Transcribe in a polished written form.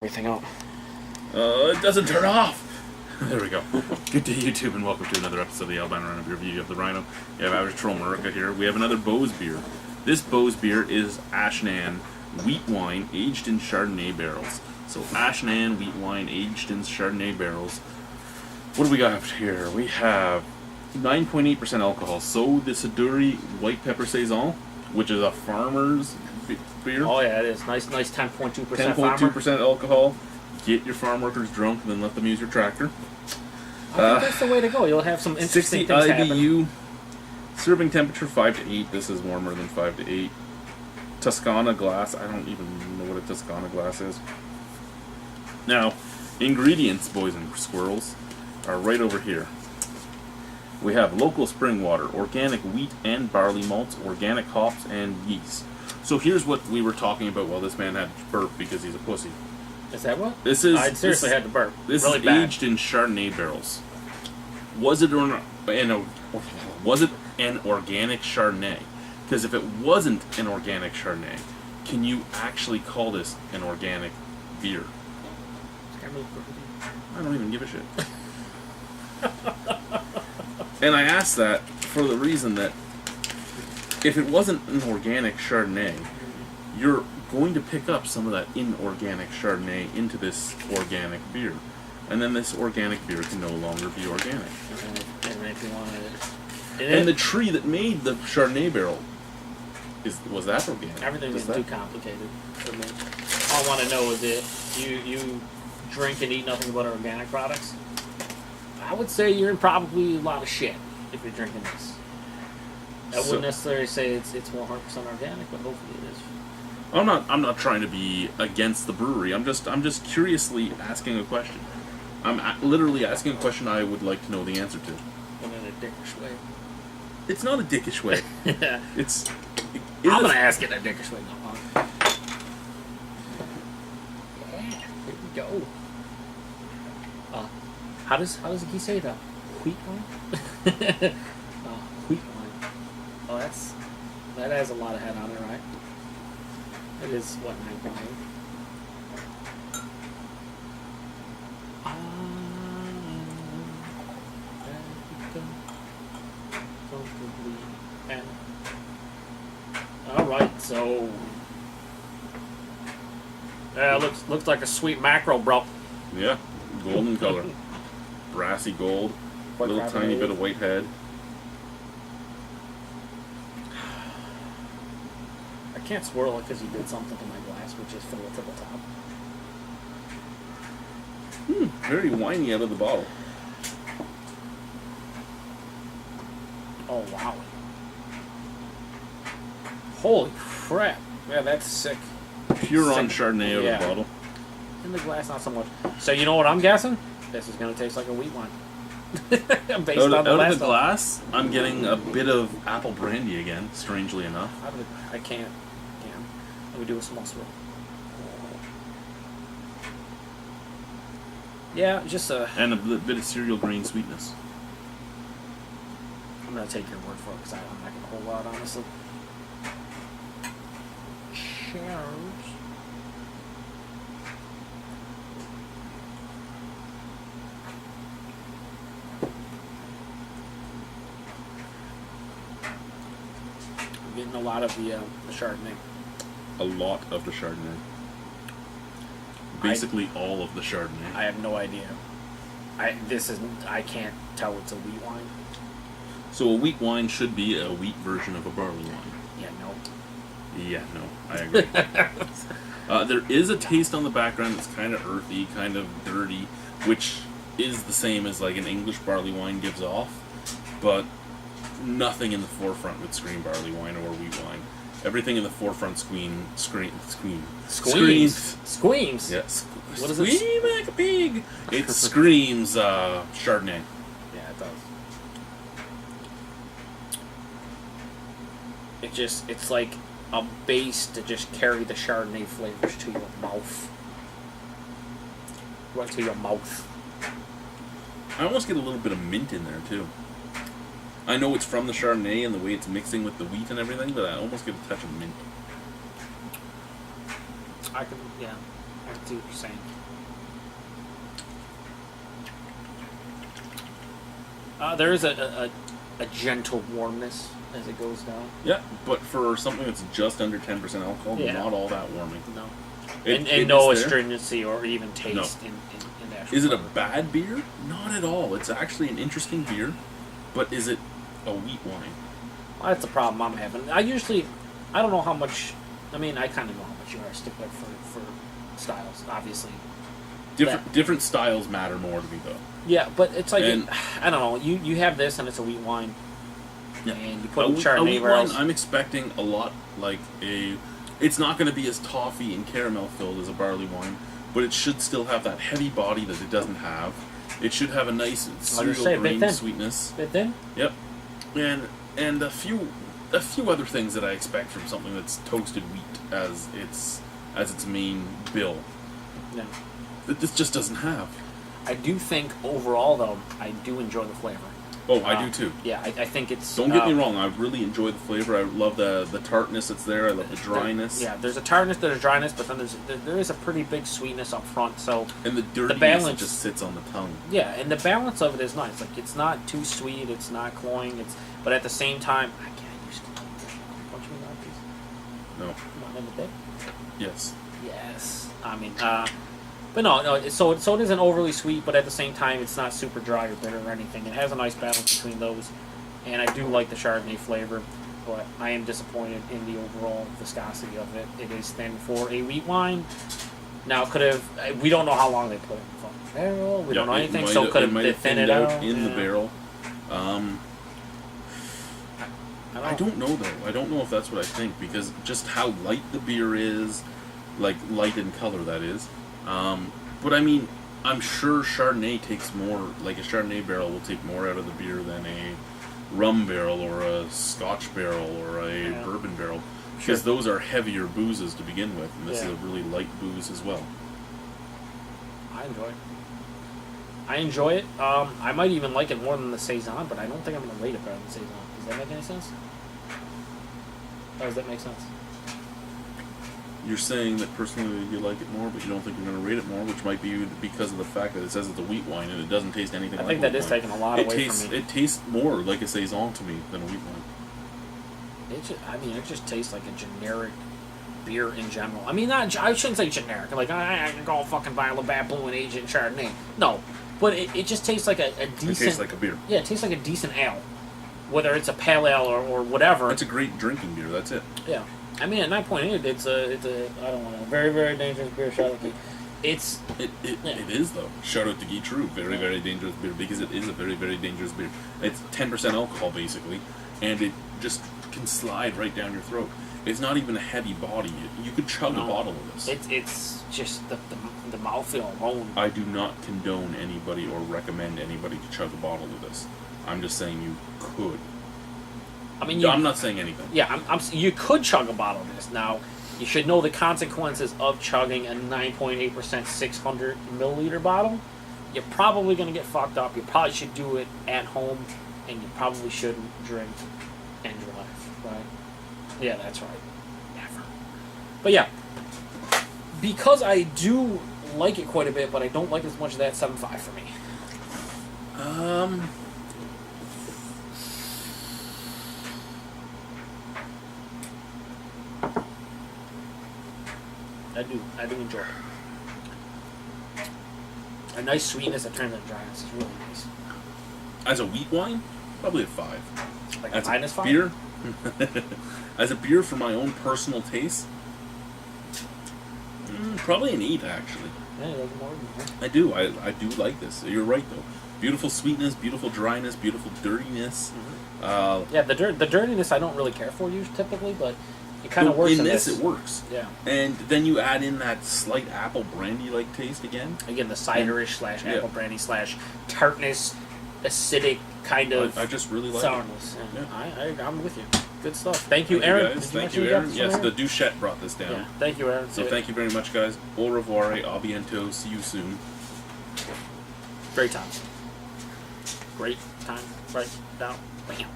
Everything out. It doesn't turn off! There we go. Good day, YouTube, and welcome to another episode of the Albino RHino beer review of the Rhino. You have average troll America here. We have another Beau's beer. This Beau's beer is Ashnan wheat wine aged in Chardonnay barrels. So Ashnan wheat wine aged in Chardonnay barrels. What do we got here? We have 9.8% alcohol. So the Siduri White Pepper Saison, which is a farmer's beer. Oh yeah, it is. Nice 10.2% 10.2% alcohol. Get your farm workers drunk and then let them use your tractor. I think that's the way to go. You'll have some interesting 60 things IBU. happen. Serving temperature 5 to 8. This is warmer than 5 to 8. Toscana glass. I don't even know what a Toscana glass is. Now, ingredients, boys and squirrels, are right over here. We have local spring water, organic wheat and barley malts, organic hops, and yeast. So here's what we were talking about while this man had to burp because he's a pussy. Is that what? This is. I seriously had to burp. This really is bad. aged in Chardonnay barrels. Was it an organic Chardonnay? Because if it wasn't an organic Chardonnay, can you actually call this an organic beer? I don't even give a shit. And I asked that for the reason that if it wasn't an organic Chardonnay, you're going to pick up some of that inorganic Chardonnay into this organic beer. And then this organic beer can no longer be organic. And if you wanted And the tree that made the Chardonnay barrel, was that organic? everything is too complicated for me. All I want to know is if you drink and eat nothing but organic products, I would say you're in probably a lot of shit if you're drinking this. I wouldn't necessarily say it's 100% organic, but hopefully it is. I'm not trying to be against the brewery. I'm just curiously asking a question. I'm literally asking a question I would like to know the answer to. In a dickish way. It's not a dickish way. Yeah. I'm gonna ask it in a dickish way. No, yeah, here we go. How does he say that? Wheat wine? Wheat wine. Oh, that has a lot of head on it, right? It is what 9.8. All right, so looks like a sweet mackerel, bro. Yeah, golden color, brassy gold, little tiny bit of white head. I can't swirl it because you did something to my glass, which is filled to the top. Very winey out of the bottle. Oh wow! Holy crap! Yeah, that's sick. Pure on Chardonnay out of the bottle. In the glass, not so much. So you know what I'm guessing? This is gonna taste like a wheat wine. Based on the out of the one. glass, I'm getting a bit of apple brandy again. Strangely enough. I can't. Damn. Let me do a small swirl. Yeah, just And a bit of cereal grain sweetness. I'm gonna take your word for it because I'm not gonna hold out, honestly. Cheers. I'm getting a lot of the Chardonnay. A lot of the Chardonnay. Basically all of the Chardonnay. I have no idea. I can't tell it's a wheat wine. So a wheat wine should be a wheat version of a barley wine. Yeah, no. Yeah, no, I agree. There is a taste on the background that's kind of earthy, kind of dirty, which is the same as like an English barley wine gives off, but nothing in the forefront would scream barley wine or wheat wine. Everything in the forefront screams. Yes. What is it? Scream like a pig. It screams Chardonnay. Yeah, it does. It's like a base to just carry the Chardonnay flavors to your mouth. Right to your mouth. I almost get a little bit of mint in there too. I know it's from the Chardonnay and the way it's mixing with the wheat and everything, but I almost get a touch of mint. I can, yeah. I see what you're saying. There is a gentle warmness as it goes down. Yeah, but for something that's just under 10% alcohol, not all that warming. No. It no is there. astringency or even taste in the actual Is it a flavor. bad beer? Not at all. It's actually an interesting beer, but is it a wheat wine? Well, that's the problem I'm having. I don't know how much. I mean, I kind of know how much you are stickler for styles, obviously. Different styles matter more to me, though. Yeah, but it's like And- I don't know. You have this, and it's a wheat wine, Yeah. and you put A Chardonnay wheat barrels. wine, I'm expecting a lot like a. It's not going to be as toffee and caramel filled as a barley wine, but it should still have that heavy body that it doesn't have. It should have a nice cereal grain sweetness. Bit thin. Yep, and a few other things that I expect from something that's toasted wheat as its main bill. No. That this just doesn't have. I do think overall, though, I do enjoy the flavor. Oh, I do too. Yeah, I think it's. Don't get me wrong. I really enjoy the flavor. I love the tartness that's there. I love the dryness. There's a tartness, there's a dryness, but then there is a pretty big sweetness up front. So And the dirtiness balance- just sits on the tongue. yeah, and the balance of it is nice. Like it's not too sweet, it's not cloying. But at the same time, I can't use. Don't you want these? No. Not in the day. Yes. Yes. I mean, but no. So it isn't overly sweet, but at the same time, it's not super dry or bitter or anything. It has a nice balance between those, and I do like the Chardonnay flavor. But I am disappointed in the overall viscosity of it. It is thin for a wheat wine. Now, we don't know how long they put it in the fucking barrel. We don't know anything, so could might have thinned it out in the barrel. I I don't know though. I don't know if that's what I think because just how light the beer is, like light in color that is. But I mean, I'm sure Chardonnay takes more. Like a Chardonnay barrel will take more out of the beer than a rum barrel or a Scotch barrel or a bourbon barrel because those are heavier boozes to begin with, and this is a really light booze as well. I enjoy it. I might even like it more than the Saison, but I don't think I'm going to rate it better than the Saison. Does that make any sense? Or does that make sense? You're saying that personally you like it more, but you don't think you're going to rate it more, which might be because of the fact that it says it's a wheat wine and it doesn't taste anything like I think wheat that is wine. taking a lot away from me. It tastes more like a Saison to me than a wheat wine. It just tastes like a generic beer in general. I mean, I shouldn't say generic. Like, I can go fucking buy a Labatt Blue and age it in Chardonnay. No. But it just tastes like a decent... It tastes like a beer. Yeah, it tastes like a decent ale. Whether it's a pale ale or whatever. It's a great drinking beer, that's it. Yeah. I mean, at 9.8, it's a I don't want to, very, very dangerous beer, shout out to It is, though. Shout out to Guy True. Very, very dangerous beer because it is a very, very dangerous beer. It's 10% alcohol, basically, and it just can slide right down your throat. It's not even a heavy body. You could chug a bottle of this. It's just the mouthfeel alone. I do not condone anybody or recommend anybody to chug a bottle of this. I'm just saying you could. I mean, I'm not saying anything. Yeah, you could chug a bottle of this. Now, you should know the consequences of chugging a 9.8% 600 milliliter bottle. You're probably going to get fucked up. You probably should do it at home, and you probably shouldn't drink and drive, right? Yeah, that's right. Never. But yeah, because I do like it quite a bit, but I don't like as much of that 7.5 for me. I do enjoy it. A nice sweetness that turns into dryness is really nice. As a wheat wine, probably a 5. Like As a minus 5? beer, as a beer for my own personal taste, probably an 8 actually. Yeah, you like it more than that. I do. I do like this. You're right though. Beautiful sweetness, beautiful dryness, beautiful dirtiness. Yeah, the dirtiness I don't really care for usually typically, but it kind of works in this. It works. Yeah. And then you add in that slight apple brandy-like taste again. Again, the ciderish / apple brandy / tartness, acidic kind of. I just really like sourness. it. Yeah. I'm with you. Good stuff. Thank you, Aaron. Guys. Thank you, Aaron. Yes, the douchette brought this down. Yeah. Thank you, Aaron. So thank you very much, guys. Au revoir, a bientôt. See you soon. Great time. Great time. Right now. Bam.